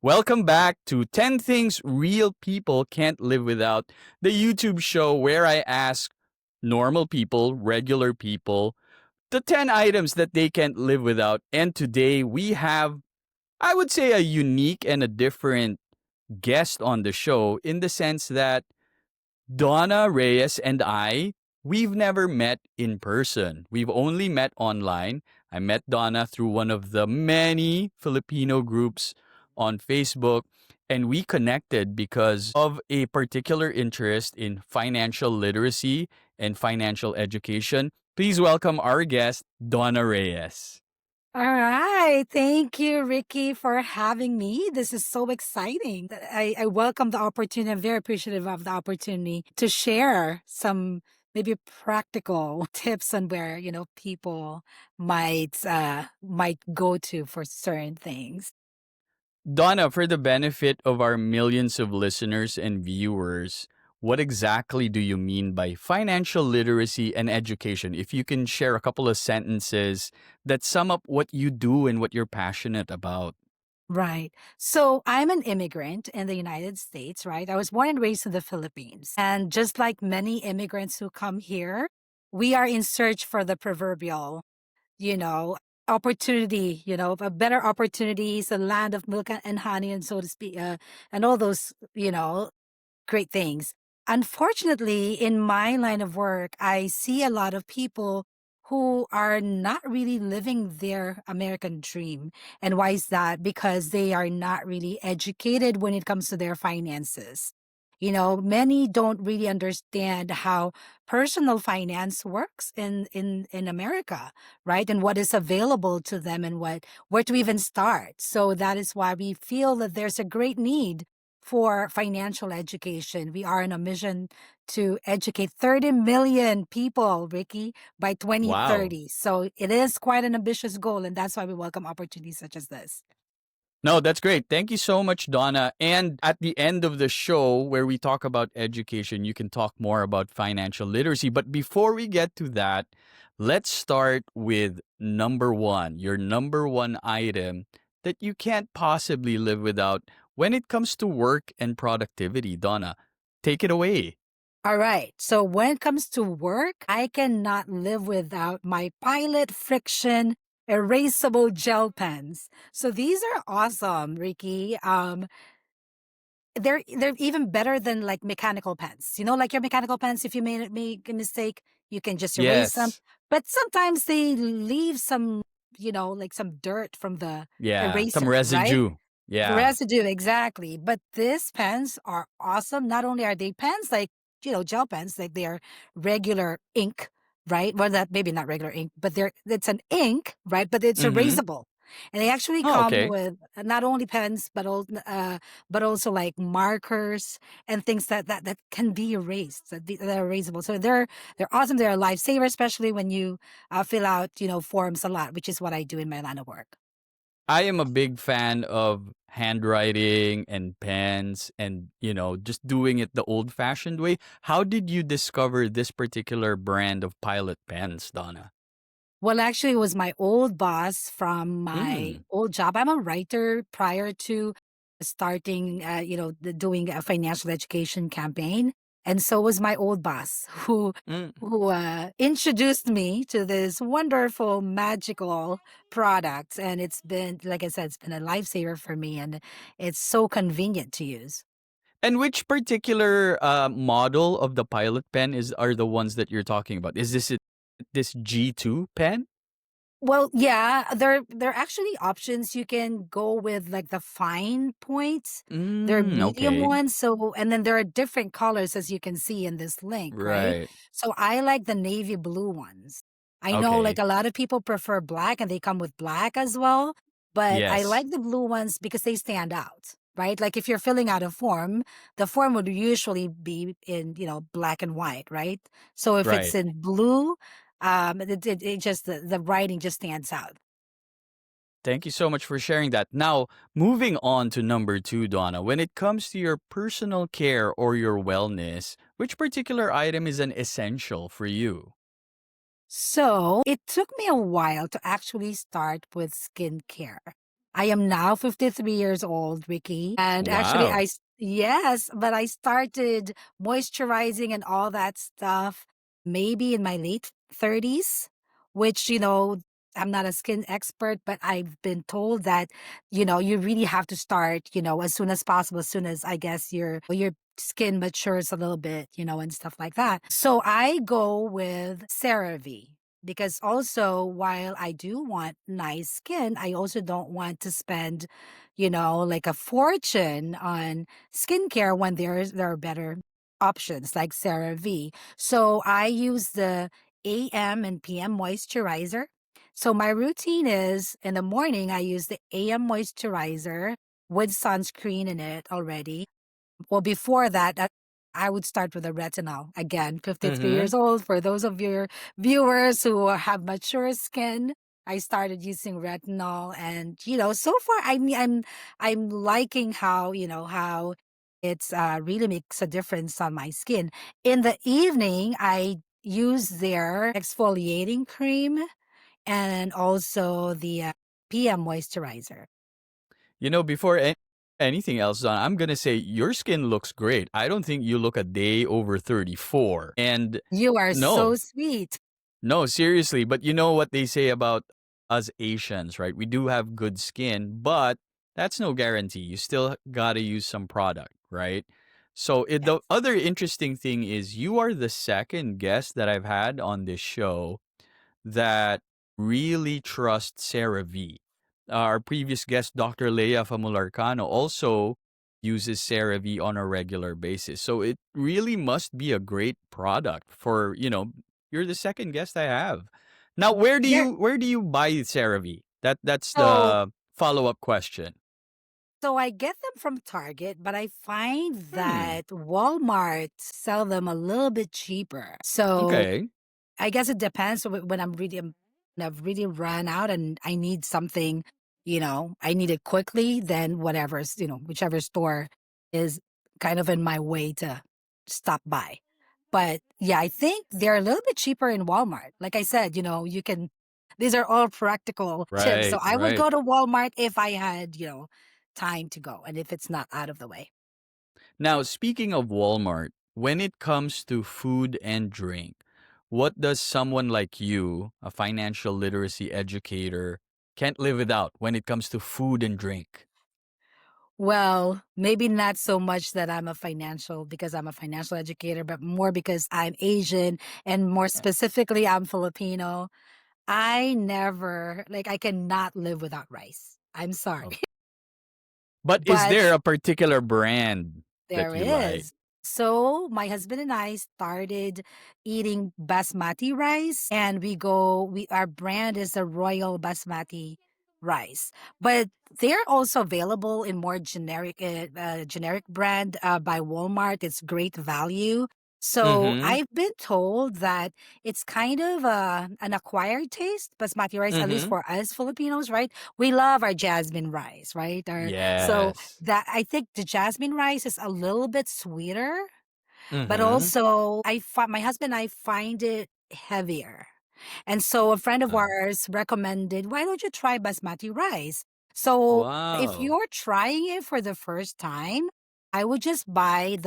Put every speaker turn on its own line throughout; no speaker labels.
Welcome back to 10 Things Real People Can't Live Without, the YouTube show where I ask normal people, regular people, the 10 items that they can't live without. And today we have, I would say, a unique and a different guest on the show in the sense that Donna Reyes and we've never met in person. We've only met online. I met Donna through one of the many Filipino groups on Facebook, and we connected because of a particular interest in financial literacy and financial education. Please welcome our guest, Donna Reyes.
All right. Thank you, Ricky, for having me. This is so exciting. I welcome the opportunity. I'm very appreciative of the opportunity to share some maybe practical tips on where, people might go to for certain things.
Donna, for the benefit of our millions of listeners and viewers, what exactly do you mean by financial literacy and education? If you can share a couple of sentences that sum up what you do and what you're passionate about.
Right. So I'm an immigrant in the United States, right? I was born and raised in the Philippines. And just like many immigrants who come here, we are in search for the proverbial, you know, opportunity, a better opportunities, a land of milk and honey, and so to speak, and all those, great things. Unfortunately, in my line of work, I see a lot of people who are not really living their American dream. And why is that? Because they are not really educated when it comes to their finances. Many don't really understand how personal finance works in America, right? And what is available to them and where to even start. So that is why we feel that there's a great need for financial education. We are on a mission to educate 30 million people, Ricky, by
Wow.
2030. So it is quite an ambitious goal, and that's why we welcome opportunities such as this.
No, that's great. Thank you so much, Donna. And at the end of the show, where we talk about education, you can talk more about financial literacy. But before we get to that, let's start with number one, your number one item that you can't possibly live without when it comes to work and productivity. Donna, take it away.
All right. So when it comes to work, I cannot live without my Pilot FriXion erasable gel pens. So these are awesome, Ricky. They're even better than like mechanical pens. Like your mechanical pens, if you make a mistake, you can just erase them.
Yes.
But sometimes they leave some, like some dirt from the
Yeah. Some
eraser, right?
residue.
The
Yeah.
residue, exactly. But these pens are awesome. Not only are they pens like, gel pens, like they are regular ink, right? Well, that maybe not regular ink, but it's an ink, right? But it's
Mm-hmm.
erasable. And they actually
Oh,
come
okay.
with not only pens, but also like markers and things that can be erased, that are erasable. So they're awesome. They're a lifesaver, especially when you fill out, forms a lot, which is what I do in my line of work.
I am a big fan of handwriting and pens and, just doing it the old fashioned way. How did you discover this particular brand of Pilot pens, Donna?
Well, actually, it was my old boss from my
Mm,
old job. I'm a writer prior to starting, doing a financial education campaign. And so was my old boss
mm.
who introduced me to this wonderful, magical product. And it's been, like I said, it's been a lifesaver for me. And it's so convenient to use.
And which particular model of the Pilot pen are the ones that you're talking about? Is this G2 pen?
Well, yeah, there are actually options. You can go with like the fine points. There are medium
Okay.
ones. So, and then there are different colors as you can see in this link, right?
Right.
So I like the navy blue ones. I know like
Okay.
a lot of people prefer black and they come with black as well, but I
Yes.
like the blue ones because they stand out, right? Like if you're filling out a form, the form would usually be in, black and white, right? So if it's
Right.
in blue, it just the writing just stands out.
Thank you so much for sharing that. Now, moving on to number two, Donna. When it comes to your personal care or your wellness, which particular item is an essential for you?
So it took me a while to actually start with skincare. I am now 53 years old, Ricky. And actually,
Wow.
yes, but I started moisturizing and all that stuff maybe in my late 30s, which, I'm not a skin expert, but I've been told that, you really have to start, as soon as possible, as soon as I guess your skin matures a little bit, and stuff like that. So I go with CeraVe because also while I do want nice skin, I also don't want to spend, like a fortune on skincare when there are better options like CeraVe. So I use the AM and PM moisturizer. So my routine is in the morning I use the AM moisturizer with sunscreen in it already. Well, before that, I would start with a retinol. Again, 53
Mm-hmm.
years old. For those of your viewers who have mature skin, I started using retinol, and so far, I'm liking how how it's really makes a difference on my skin. In the evening, I use their exfoliating cream and also the PM moisturizer.
Before anything else, Don, I'm going to say your skin looks great. I don't think you look a day over 34. And
You are so
no,
sweet.
no, seriously. But you know what they say about us Asians, right? We do have good skin, but that's no guarantee. You still got to use some product, right? So the
Yes.
other interesting thing is you are the second guest that I've had on this show that really trust CeraVe. Our previous guest, Dr. Leia Famularcano, also uses CeraVe on a regular basis. So it really must be a great product for, you're the second guest I have. Now,
There
where do you buy CeraVe? That's
so
the follow-up question.
so I get them from Target, but I find
Hmm.
that Walmart sell them a little bit cheaper. So
Okay.
I guess it depends when when I've really run out and I need something, I need it quickly, then whatever's, whichever store is kind of in my way to stop by. But yeah, I think they're a little bit cheaper in Walmart. Like I said, these are all practical tips. So
Right,
I would
right.
go to Walmart if I had, time to go and if it's not out of the way.
Now, speaking of Walmart, when it comes to food and drink, what does someone like you, a financial literacy educator, can't live without when it comes to food and drink?
Well, maybe not so much that because I'm a financial educator, but more because I'm Asian and more specifically, I'm Filipino. I never, like, I cannot live without rice. I'm sorry.
Oh. But is
But
there a particular brand that
there
you like?
is. So my husband and I started eating basmati rice, and our brand is the Royal Basmati rice. But they're also available in more generic brand by Walmart. It's great value. So
Mm-hmm.
I've been told that it's kind of an acquired taste, basmati rice, at least
Mm-hmm.
for us Filipinos, right? We love our jasmine rice, right? So
Yes.
that I think the jasmine rice is a little bit sweeter, but
Mm-hmm.
also my husband and I find it heavier. And so a friend of
Uh,
ours recommended, why don't you try basmati rice? So if
wow.
you're trying it for the first time, I would just buy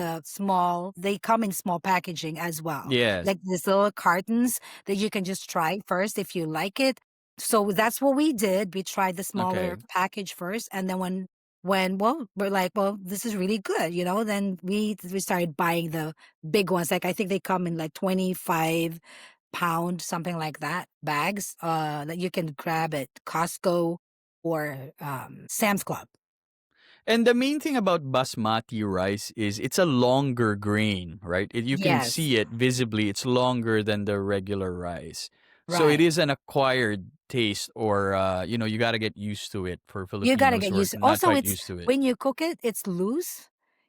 they come in small packaging as well,
Yes.
like these little cartons that you can just try first if you like it. So that's what we did. We tried the smaller
Okay.
package first. And then well, we're like, well, this is really good, then we started buying the big ones. Like I think they come in like 25 pound, something like that, bags that you can grab at Costco or Sam's Club.
And the main thing about basmati rice is it's a longer grain, right? You can
Yes,
see it visibly. It's longer than the regular rice. So it
right.
is an acquired taste or you got to get used to it for
You gotta
Filipinos
get
who are
used to.
not
Also,
quite
it's
used to it.
when you cook it, it's loose.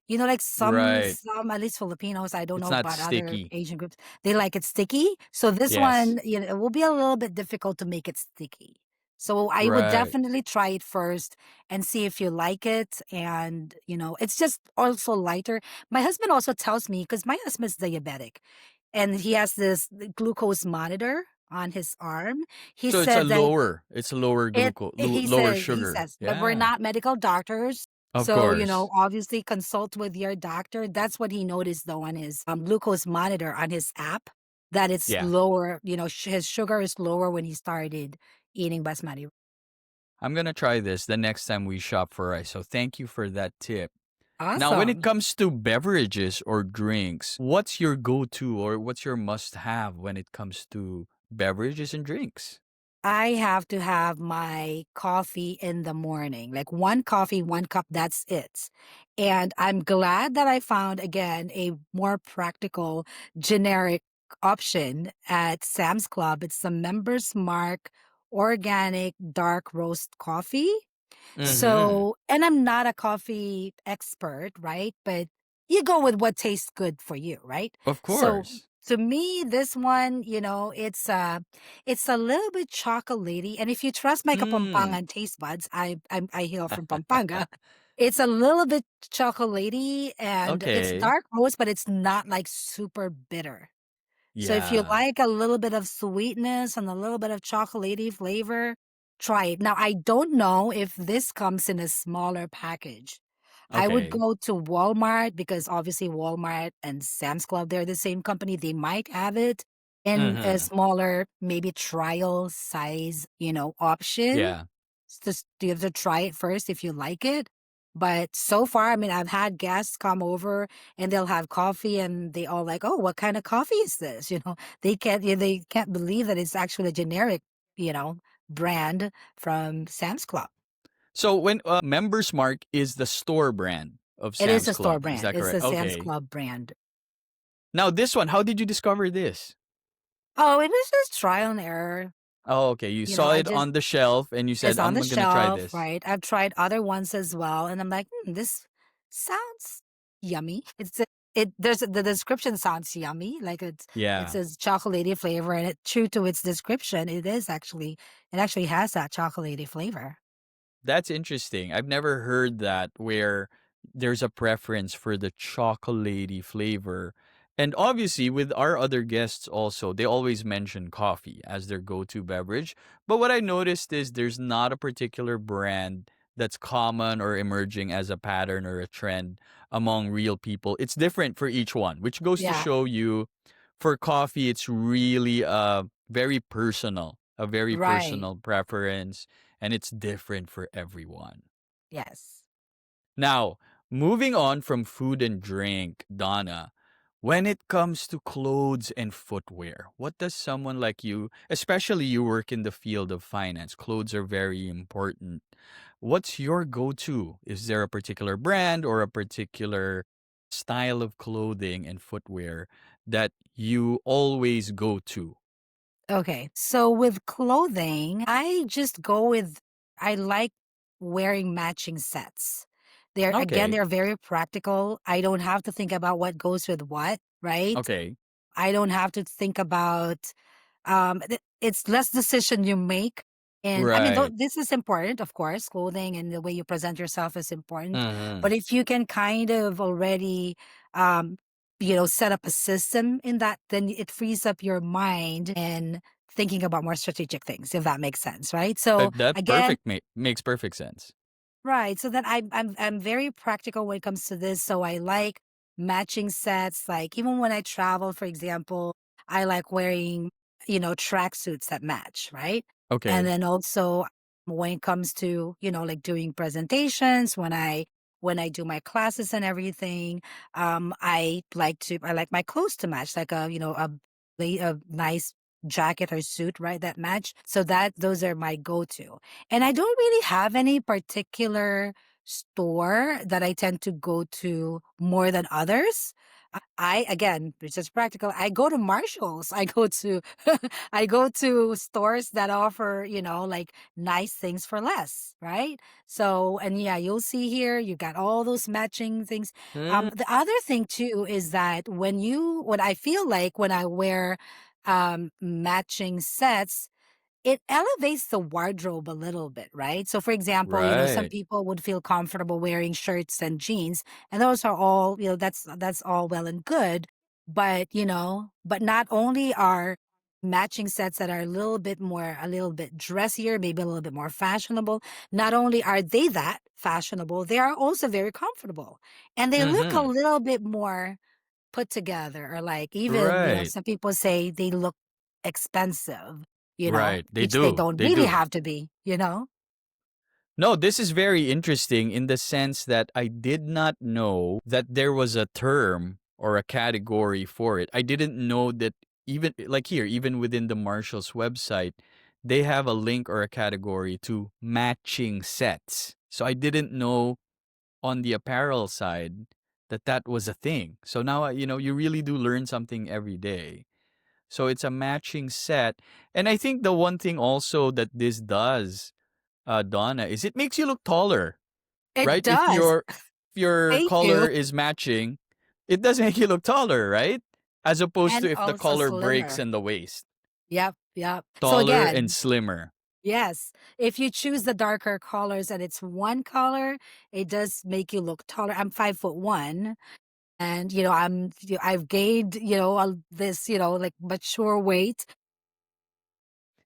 Like
Right.
some at least Filipinos, I don't
It's
know
not
about other
sticky.
Asian groups, they like it sticky. So this
Yes.
one, it will be a little bit difficult to make it sticky. So I would
Right.
definitely try it first and see if you like it. And, it's just also lighter. My husband also tells me, because my husband's diabetic and he has this glucose monitor. on his arm. He
So it's a
said that
lower glucose, lower
he
sugar.
says, but we're
Yeah,
not medical doctors.
of
So,
course.
obviously consult with your doctor. That's what he noticed though on his glucose monitor on his app, that it's
Yeah.
lower, his sugar is lower when he started eating basmati.
I'm gonna try this the next time we shop for rice. So thank you for that tip. Now, when it
Awesome.
comes to beverages or drinks, what's your go-to or what's your must-have when it comes to beverages and drinks?
I have to have my coffee in the morning, like one coffee, one cup, that's it. And I'm glad that I found, again, a more practical, generic option at Sam's Club. It's the Members Mark Organic Dark Roast Coffee.
Mm-hmm.
So, and I'm not a coffee expert, right? But you go with what tastes good for you, right?
Of
So
course.
to me, this one, it's a little bit chocolatey. And if you trust my
Mm.
Kapampangan taste buds, I hail from Pampanga. It's a little bit chocolatey and it's
Okay.
dark roast, but it's not like super bitter. So if you
Yeah.
like a little bit of sweetness and a little bit of chocolatey flavor, try it. Now, I don't know if this comes in a smaller package. I would
Okay.
go to Walmart because obviously Walmart and Sam's Club, they're the same company. They might have it in a
Mm-hmm.
smaller, maybe trial size, option.
Yeah.
It's just you have to try it first if you like it. But so far, I mean, I've had guests come over and they'll have coffee and they all like, "Oh, what kind of coffee is this?" They can't believe that it's actually a generic, you know, brand from Sam's Club.
So when Members Mark is the store brand of
It is
Sam's
a store
Club, is
brand.
that
It's
correct?
a Sam's
Okay.
Club brand.
Now this one, how did you discover this?
Oh, it was just trial and error.
Oh, okay. You
You know,
saw
I
it
just
on the shelf and you
It's
said,
on
I'm
the
gonna try
shelf,
this.
right? I've tried other ones as well, and I'm like, this sounds yummy. The description sounds yummy, like it
Yeah.
says chocolatey flavor, and true to its description, it actually has that chocolatey flavor.
That's interesting. I've never heard that where there's a preference for the chocolatey flavor. And obviously, with our other guests also, they always mention coffee as their go to beverage. But what I noticed is there's not a particular brand that's common or emerging as a pattern or a trend among real people. It's different for each one, which goes to
Yeah,
show you for coffee, it's really a very
right.
personal preference and it's different for everyone.
Yes.
Now, moving on from food and drink, Donna, when it comes to clothes and footwear, what does someone like you, especially you work in the field of finance, clothes are very important. What's your go to? Is there a particular brand or a particular style of clothing and footwear that you always go to?
Okay. So with clothing, I like wearing matching sets.
Okay.
They're very practical. I don't have to think about what goes with what, right?
Okay.
I don't have to think about it's less decision you make. And I mean,
Right.
this is important, of course. Clothing and the way you present yourself is important.
Mm-hmm.
But if you can kind of already, um, set up a system in that, then it frees up your mind and thinking about more strategic things, if that makes sense, right? So
That
again,
makes perfect sense.
right. So then I'm very practical when it comes to this. So I like matching sets. Like even when I travel, for example, I like wearing, tracksuits that match, right? And
Okay.
then also when it comes to, like doing presentations, when I do my classes and everything, I like my clothes to match, like a nice jacket or suit, right? That match. So those are my go-to. And I don't really have any particular store that I tend to go to more than others. Again, it's just practical. I go to Marshalls. I go to I go to stores that offer, like nice things for less, right? So, and yeah, you'll see here, you got all those matching things.
Mm,
The other thing too is that what I feel like when I wear matching sets, it elevates the wardrobe a little bit, right? So, for example, some
right.
people would feel comfortable wearing shirts and jeans, and those are all, that's all well and good. But not only are matching sets that are a little bit dressier, maybe a little bit more fashionable. Not only are they that fashionable, they are also very comfortable. And they look a
Mm-hmm.
little bit more put together, or like even,
Right.
some people say they look expensive,
Right. They
which they
do.
don't
They
really
do.
have to be.
No, this is very interesting in the sense that I did not know that there was a term or a category for it. I didn't know that even like here, even within the Marshall's website, they have a link or a category to matching sets. So I didn't know on the apparel side that that was a thing. So now, you really do learn something every day. So it's a matching set. And I think the one thing also that this does, Donna, is it makes you look taller,
It
right? If
does.
your
Thank
color
you.
is matching, it does make you look taller, right? As opposed
And
to if the
also
color breaks
slimmer.
in the waist.
Yep, yep. So
Taller and
again,
slimmer.
yes, if you choose the darker colors and it's one color, it does make you look taller. I'm 5'1", and I've gained this like mature weight.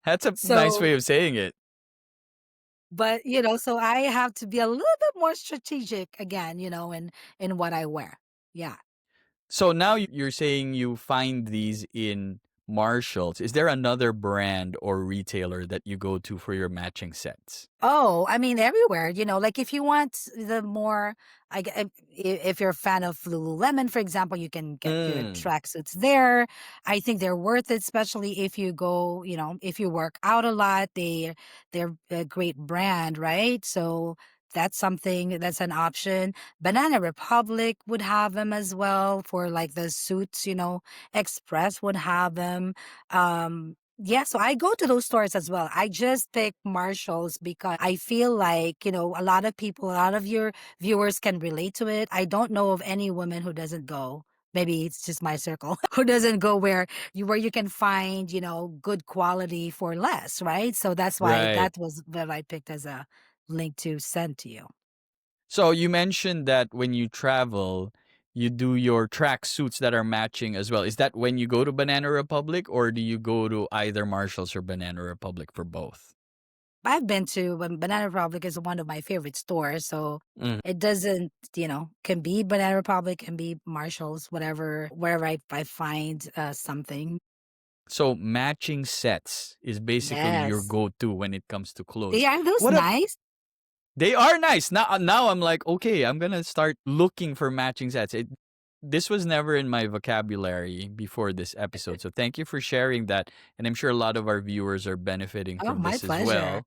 That's a nice way
So,
of saying it.
but so I have to be a little bit more strategic again, in what I wear. Yeah.
So now you're saying you find these in Marshalls. Is there another brand or retailer that you go to for your matching sets?
Oh, I mean, everywhere, like if you want the more, if you're a fan of Lululemon, for example, you can get your
Mm.
tracksuits there. I think they're worth it, especially if you go, if you work out a lot. They're a great brand, right? So that's an option. Banana Republic would have them as well for like the suits, Express would have them. Yeah, so I go to those stores as well. I just pick Marshalls because I feel like, a lot of people, a lot of your viewers can relate to it. I don't know of any woman who doesn't go. Maybe it's just my circle who doesn't go where you can find, good quality for less, right? So that's why
Right.
that was what I picked as a link to send to you.
So you mentioned that when you travel, you do your track suits that are matching as well. Is that when you go to Banana Republic or do you go to either Marshalls or Banana Republic for both?
I've been to Banana Republic is one of my favorite stores, so
Mm.
it doesn't, can be Banana Republic, can be Marshalls, whatever, wherever I find something.
So matching sets is basically your
Yes.
go-to when it comes to clothes.
Yeah, are those
What up?
nice?
They are nice. Now I'm like, okay, I'm gonna start looking for matching sets. This was never in my vocabulary before this episode. So thank you for sharing that. And I'm sure a lot of our viewers are benefiting
Oh,
from
my
this as
pleasure.
well.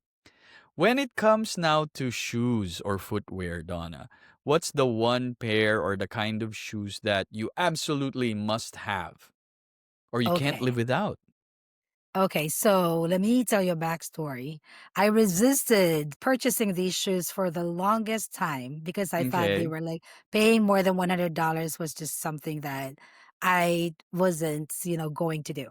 When it comes now to shoes or footwear, Donna, what's the one pair or the kind of shoes that you absolutely must have or you can't live
Okay.
without?
Okay, so let me tell you a backstory. I resisted purchasing these shoes for the longest time because I thought they
Okay.
were like paying more than $100 was just something that I wasn't, going to do.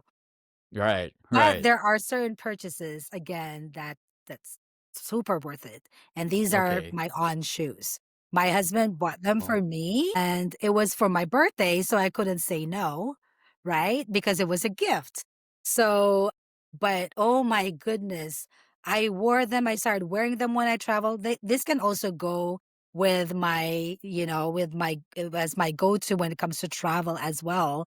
Right,
But
right.
there are certain purchases, again, that's super worth it, and these are
Okay.
my On shoes. My husband bought them
Oh.
for me, and it was for my birthday, so I couldn't say no, right? Because it was a gift. So, but oh my goodness, I wore them. I started wearing them when I traveled. This can also go with as my go-to when it comes to travel as well.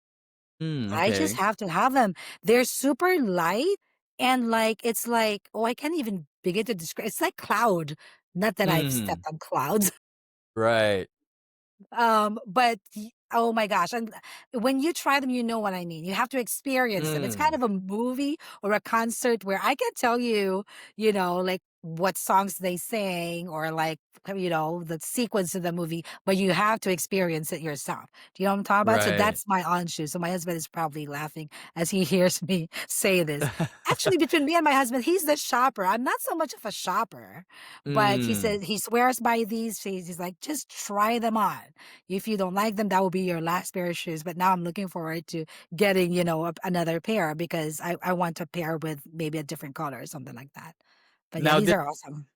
I just
Okay.
have to have them. They're super light and like it's like, oh, I can't even begin to describe. It's like cloud. Not that I've
Mhm.
stepped on clouds.
Right.
But oh my gosh, and when you try them, you know what I mean. You have to experience them. It's kind
Mm.
of a movie or a concert where I can tell you, like what songs they sing or like the sequence of the movie, but you have to experience it yourself. Do you know what I'm talking about? So
Right.
that's my on shoe. So my husband is probably laughing as he hears me say this. Actually, between me and my husband, he's the shopper. I'm not so much of a shopper, but he
Mm.
said he swears by these. He's like, just try them on. If you don't like them, that will be your last pair of shoes. But now I'm looking forward to getting, another pair because I want to pair with maybe a different color or something like that. But yeah,
Now
these are awesome.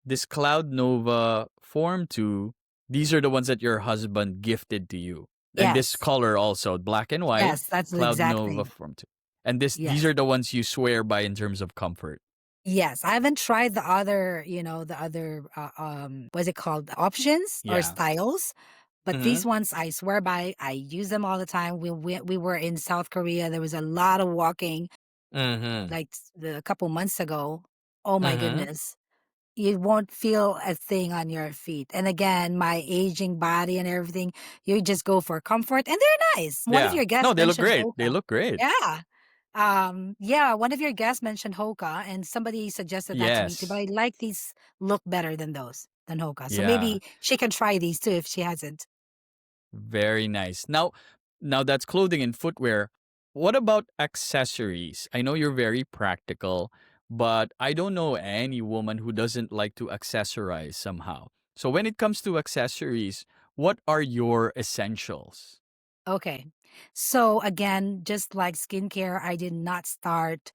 this Cloud Nova Form 2, these are the ones that your husband gifted to you. And this
Yes.
color also, black and white,
Yes, that's
Cloud
exactly.
Nova Form 2. And these
Yes.
are the ones you swear by in terms of comfort.
Yes, I haven't tried the other, what's it called? Options or
Yeah.
styles, but
Mm-hmm.
these ones I swear by. I use them all the time. We were in South Korea. There was a lot of walking,
Mm-hmm.
like a couple months ago. Oh my
Mm-hmm.
goodness. You won't feel a thing on your feet. And again, my aging body and everything, you just go for comfort and they're nice. One of
Yeah.
your
No,
guests
they look
mentioned
great. They
Hoka.
look great.
Yeah. Yeah, one of your guests mentioned Hoka and somebody suggested that to me too, but
Yes.
I like these look better than those, than Hoka. So
Yeah.
maybe she can try these too if she hasn't.
Very nice. Now that's clothing and footwear. What about accessories? I know you're very practical, but I don't know any woman who doesn't like to accessorize somehow. So when it comes to accessories, what are your essentials?
Okay. So again, just like skincare, I did not start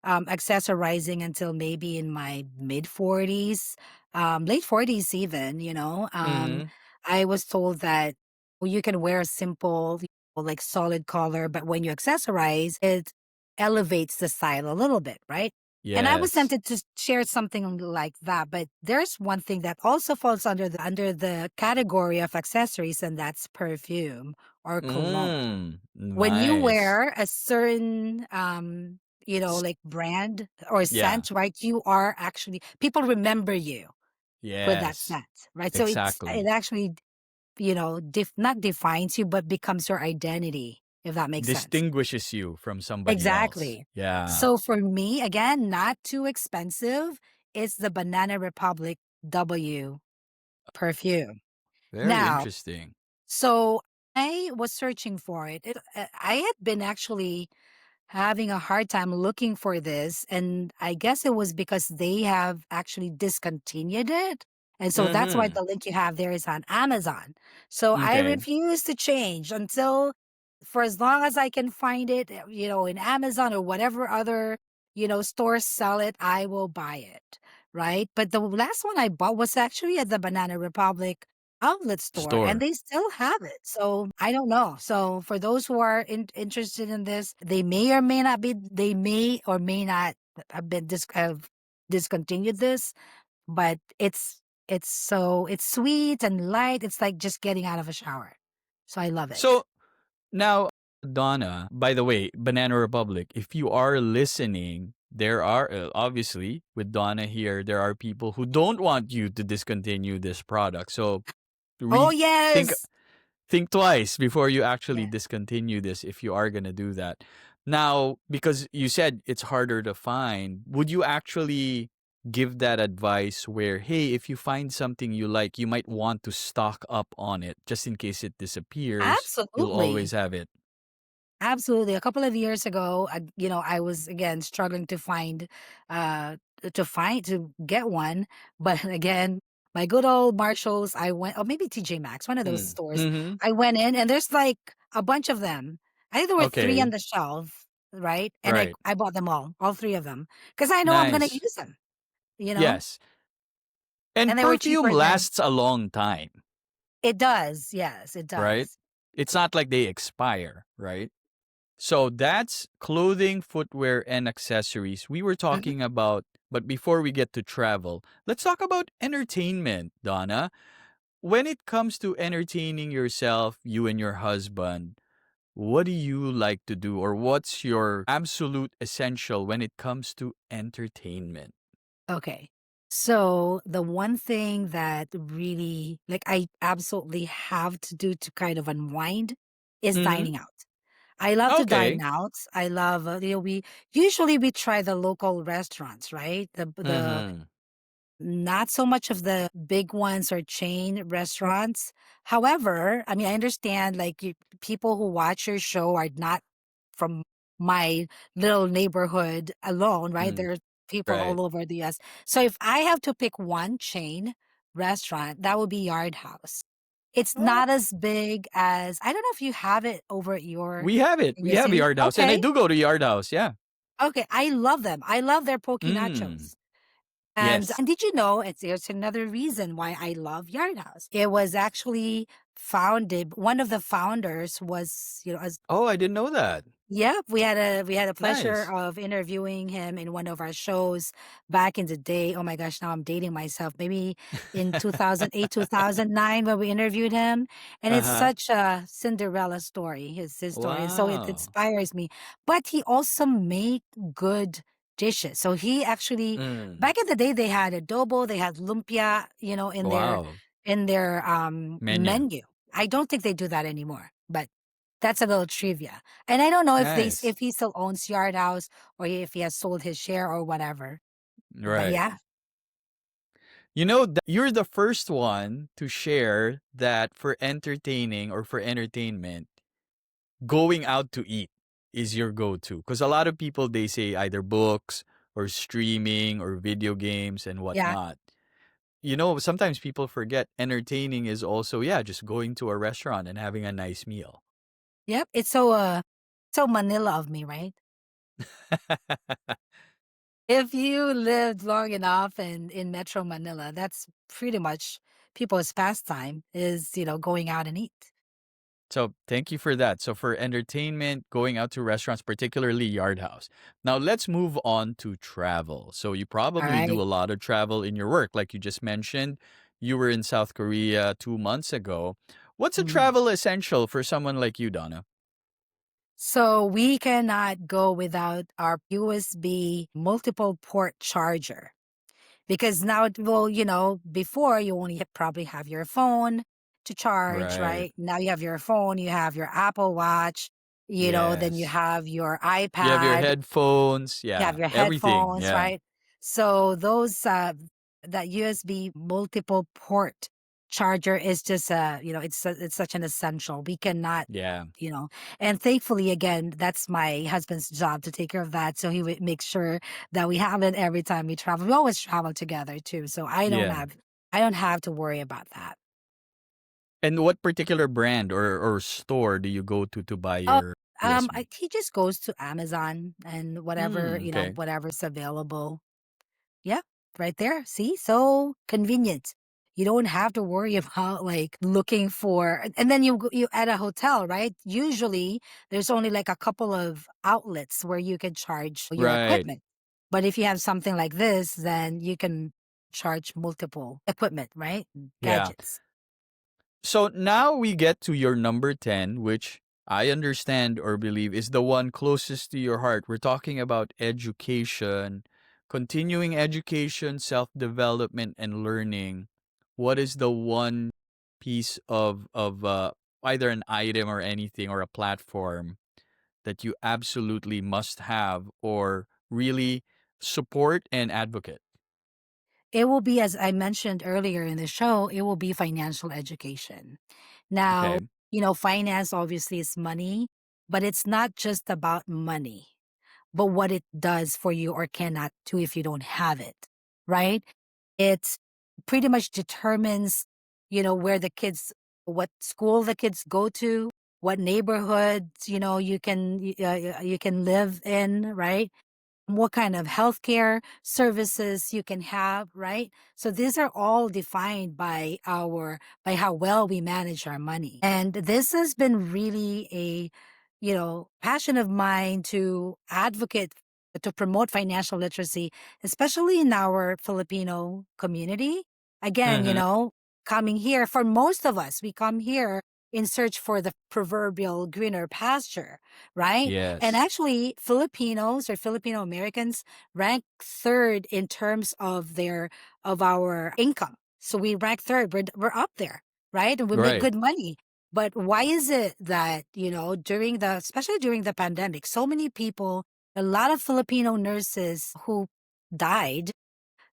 accessorizing until maybe in my mid 40s, late 40s, even,
Mm-hmm.
I was told that well, you can wear a simple, like solid color, but when you accessorize, it elevates the style a little bit, right? And I was
Yes.
tempted to share something like that, but there's one thing that also falls under the category of accessories, and that's perfume or cologne. When you
Nice.
wear a certain,
S-
like brand or
Yeah.
scent, right? You are actually people remember you with that
Yes.
scent, right? So it
Exactly.
actually, not defines you, but becomes your identity, if that makes sense.
Distinguishes you from somebody else.
Exactly.
Yeah.
So for me, again, not too expensive. It's the Banana Republic W perfume.
Very
Now,
interesting.
so I was searching for it. I had been actually having a hard time looking for this. And I guess it was because they have actually discontinued it. And so that's why
Mm-hmm.
the link you have there is on Amazon. So I
Okay.
refuse to change until for as long as I can find it, in Amazon or whatever other, stores sell it, I will buy it. Right. But the last one I bought was actually at the Banana Republic outlet store and
Store.
they still have it. So I don't know. So for those who are interested in this, they may or may not have have discontinued this, but it's sweet and light. It's like just getting out of a shower. So I love it.
So now, Donna, by the way, Banana Republic, if you are listening, there are obviously with Donna here, there are people who don't want you to discontinue this product. So
Oh
think
yes.
think twice before you actually
Yeah.
discontinue this if you are going to do that. Now, because you said it's harder to find, would you actually give that advice where, hey, if you find something you like, you might want to stock up on it just in case it disappears? You'll always
Absolutely.
have it.
Absolutely. A couple of years ago, I was again struggling uh, to get one. But again, my good old Marshalls, I went, or maybe TJ Maxx, one of those
Mm.
stores.
Mm-hmm.
I went in and there's like a bunch of them. I think there were three on
Okay.
the shelf, right? And
Right.
I bought them all three of them, because I know I'm going to
Nice.
use them, you know,
Yes.
and
And
they were
perfume
cheaper than
lasts a long time,
it does. Yes, it
right?
does.
It's not like they expire, right? So that's clothing, footwear, and accessories. We were
Mhm.
talking about, but before we get to travel, let's talk about entertainment, Donna. When it comes to entertaining yourself, you and your husband, what do you like to do, or what's your absolute essential when it comes to entertainment?
Okay. So the one thing that really like I absolutely have to do to kind of unwind is
Mm-hmm.
dining out. I love to dine
Okay.
out. I love we try the local restaurants, right? The
Mm-hmm.
not so much of the big ones or chain restaurants. However, I mean, I understand like people who watch your show are not from my little neighborhood alone, right?
Mm,
There's people
right.
all over the US. So if I have to pick one chain restaurant, that would be Yard House. It's
Oh,
not as big as I don't know if you have it over at
we have it.
in
We
your
have
city.
Yard House, and I
Okay.
do go to Yard House. Yeah.
Okay. I love them. I love their poke
Mm.
nachos. And
Yes.
and did you know it's another reason why I love Yard House. It was actually founded one of the founders was,
Oh, I didn't know that.
Yep, we had a pleasure
Nice.
of interviewing him in one of our shows back in the day. Oh my gosh, now I'm dating myself. Maybe in 2008, 2009 when we interviewed him, and it's
Uh-huh.
such a Cinderella story, his story. So it
Wow.
inspires me. But he also make good dishes. So he actually
Mm.
back in the day they had adobo, they had lumpia, in their
Wow. Menu.
menu. I don't think they do that anymore. But that's a little trivia. And I don't know if
Nice.
if he still owns Yard House or if he has sold his share or whatever. But
Right.
yeah.
You're the first one to share that for entertaining or for entertainment, going out to eat is your go-to. Because a lot of people, they say either books or streaming or video games and
Yeah.
whatnot. Sometimes people forget entertaining is also, yeah, just going to a restaurant and having a nice meal.
Yep. It's so Manila of me, right? If you lived long enough in Metro Manila, that's pretty much people's pastime is, going out and eat.
So thank you for that. So for entertainment, going out to restaurants, particularly Yard House. Now let's move on to travel. So you
All
probably do
right.
a lot of travel in your work, like you just mentioned. You were in South Korea 2 months ago. What's a
Mm.
travel essential for someone like you, Donna?
So we cannot go without our USB multiple port charger. Because now, well, before you only probably have your phone to charge,
Right.
right? Now you have your phone, you have your Apple Watch, then you
Yes.
have your
You have your
iPad,
headphones.
you have
Yeah.
your
Everything.
headphones,
Yeah.
right? So that USB multiple port charger is just it's such an essential. We cannot,
Yeah.
you know, and thankfully again, that's my husband's job to take care of that. So he would make sure that we have it every time we travel. We always travel together too. So
Yeah.
I don't have to worry about that.
And what particular brand or store do you go to buy
Oh,
your USB?
he just goes to Amazon and whatever,
Okay.
whatever's available. Yeah, right there. See? So convenient. You don't have to worry about like looking for and then you at a hotel, right? Usually there's only like a couple of outlets where you can charge your
Right.
equipment. But if you have something like this, then you can charge multiple equipment, right?
Yeah.
Gadgets.
So now we get to your number 10, which I understand or believe is the one closest to your heart. We're talking about education, continuing education, self development, and learning. What is the one piece of either an item or anything or a platform that you absolutely must have or really support and advocate?
It will be, as I mentioned earlier in the show, it will be financial education. Now,
Okay.
finance obviously is money, but it's not just about money, but what it does for you or cannot do if you don't have it, right? It pretty much determines, what school the kids go to, what neighborhoods, you can live in, right? What kind of healthcare services you can have, right? So these are all defined by how well we manage our money. And this has been really a, passion of mine to advocate to promote financial literacy, especially in our Filipino community. Again,
Mm-hmm.
coming here for most of us, we come here in search for the proverbial greener pasture, right? And
Yes.
actually, Filipinos or Filipino Americans rank third in terms of our income. So we rank third. We're up there, right? And we make
Right.
good money. But why is it that, especially during the pandemic, so many people, a lot of Filipino nurses who died,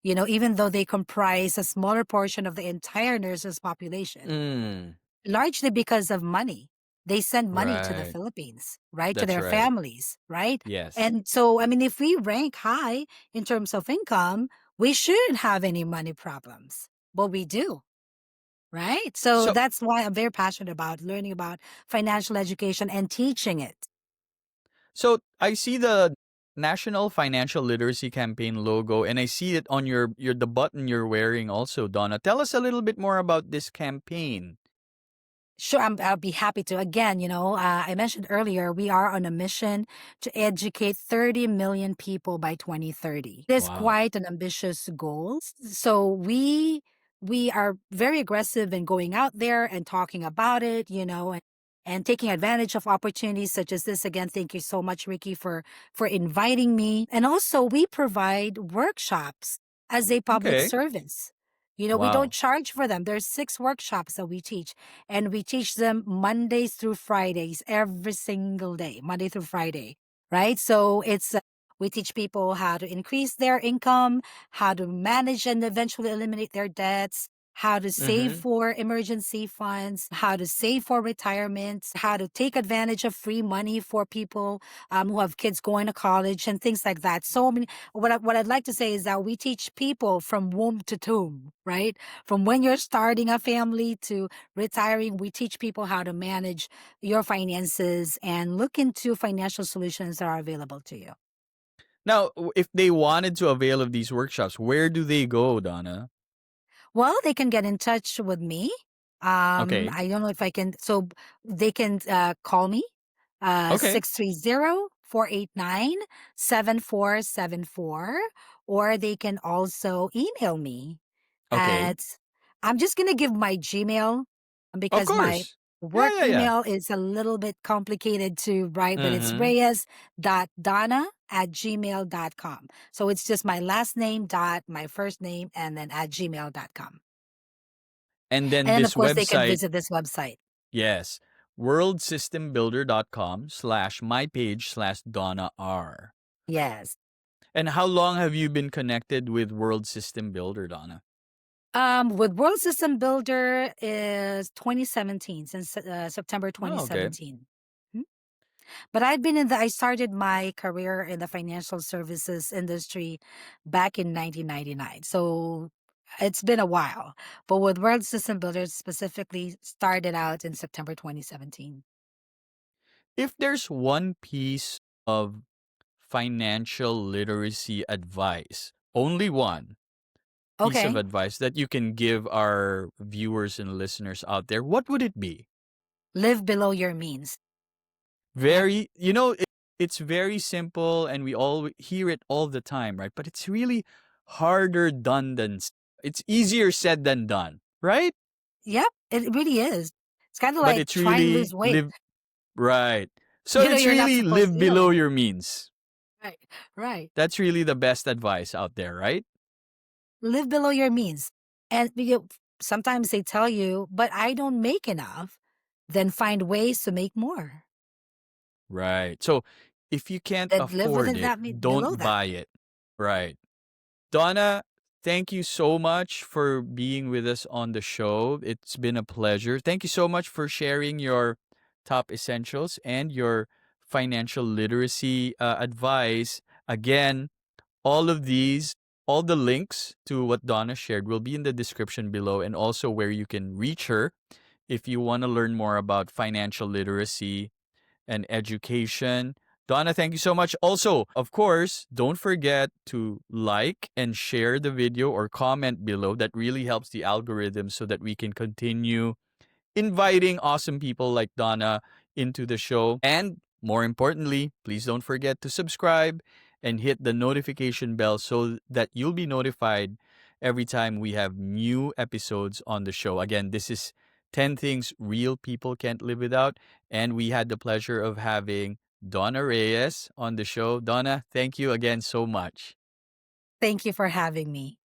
even though they comprise a smaller portion of the entire nurses population,
Mm.
largely because of money. They send money to the
Right.
Philippines, right? To
That's
their
right.
families, right?
Yes.
And so, I mean, if we rank high in terms of income, we shouldn't have any money problems, but we do, right? So
So
that's why I'm very passionate about learning about financial education and teaching it.
So I see the National Financial Literacy Campaign logo, and I see it on your the button you're wearing also, Donna. Tell us a little bit more about this campaign.
Sure, I'll be happy to. Again, I mentioned earlier, we are on a mission to educate 30 million people by 2030. It is
Wow.
quite an ambitious goal. So we are very aggressive in going out there and talking about it, and taking advantage of opportunities such as this. Again, thank you so much, Ricky, for inviting me. And also, we provide workshops as a public
Okay.
service. We don't
Wow.
charge for them. There's 6 workshops that we teach, and we teach them Mondays through Fridays, every single day, Monday through Friday, right? So we teach people how to increase their income, how to manage and eventually eliminate their debts, how to save
Mm-hmm.
for emergency funds, how to save for retirement, how to take advantage of free money for people who have kids going to college and things like that. So many. What I'd like to say is that we teach people from womb to tomb, right? From when you're starting a family to retiring, we teach people how to manage your finances and look into financial solutions that are available to you.
Now, if they wanted to avail of these workshops, where do they go, Donna?
Well, they can get in touch with me.
Okay.
I don't know if I can, so they can call me,
Okay.
630-489-7474, or they can also email me
Okay.
at, I'm just going to give my Gmail
Of
because my
course. Yeah,
work
yeah, yeah.
email is a little bit complicated to write, but it's
Mm-hmm.
reyes.donna@gmail.com. So it's just my last name dot my first name and then at gmail.com.
And then
And then,
this
of course, they can
website,
visit this website.
yes, worldsystembuilder.com/mypage/Donna R.
Yes.
And how long have you been connected with World System Builder, Donna?
With World System Builder is 2017, since September
Oh, okay.
2017. Hmm? But I started my career in the financial services industry back in 1999. So it's been a while. But with World System Builder specifically started out in September 2017.
If there's one piece of financial literacy advice, only one piece of
Okay.
advice that you can give our viewers and listeners out there, what would it be?
Live below your means. Yep.
Very, it's very simple and we all hear it all the time, right? But it's really harder done than it's easier said than done, right?
Yep. It really is. It's kind of
But
like
it's
trying to
really
lose weight.
live right. So it's
You're not
really
supposed
live
to,
below your means.
right, right.
That's really the best advice out there, right?
Live below your means. And sometimes they tell you, but I don't make enough, then find ways to make more.
Right. So if you can't
Then live
afford
within
it,
below
don't
that.
buy it. Right. Donna, thank you so much for being with us on the show. It's been a pleasure. Thank you so much for sharing your top essentials and your financial literacy advice. Again, all of these, all the links to what Donna shared will be in the description below and also where you can reach her if you want to learn more about financial literacy and education. Donna, thank you so much. Also, of course, don't forget to like and share the video or comment below. That really helps the algorithm so that we can continue inviting awesome people like Donna into the show. And more importantly, please don't forget to subscribe and hit the notification bell so that you'll be notified every time we have new episodes on the show. Again, this is 10 Things Real People Can't Live Without. And we had the pleasure of having Donna Reyes on the show. Donna, thank you again so much.
Thank you for having me.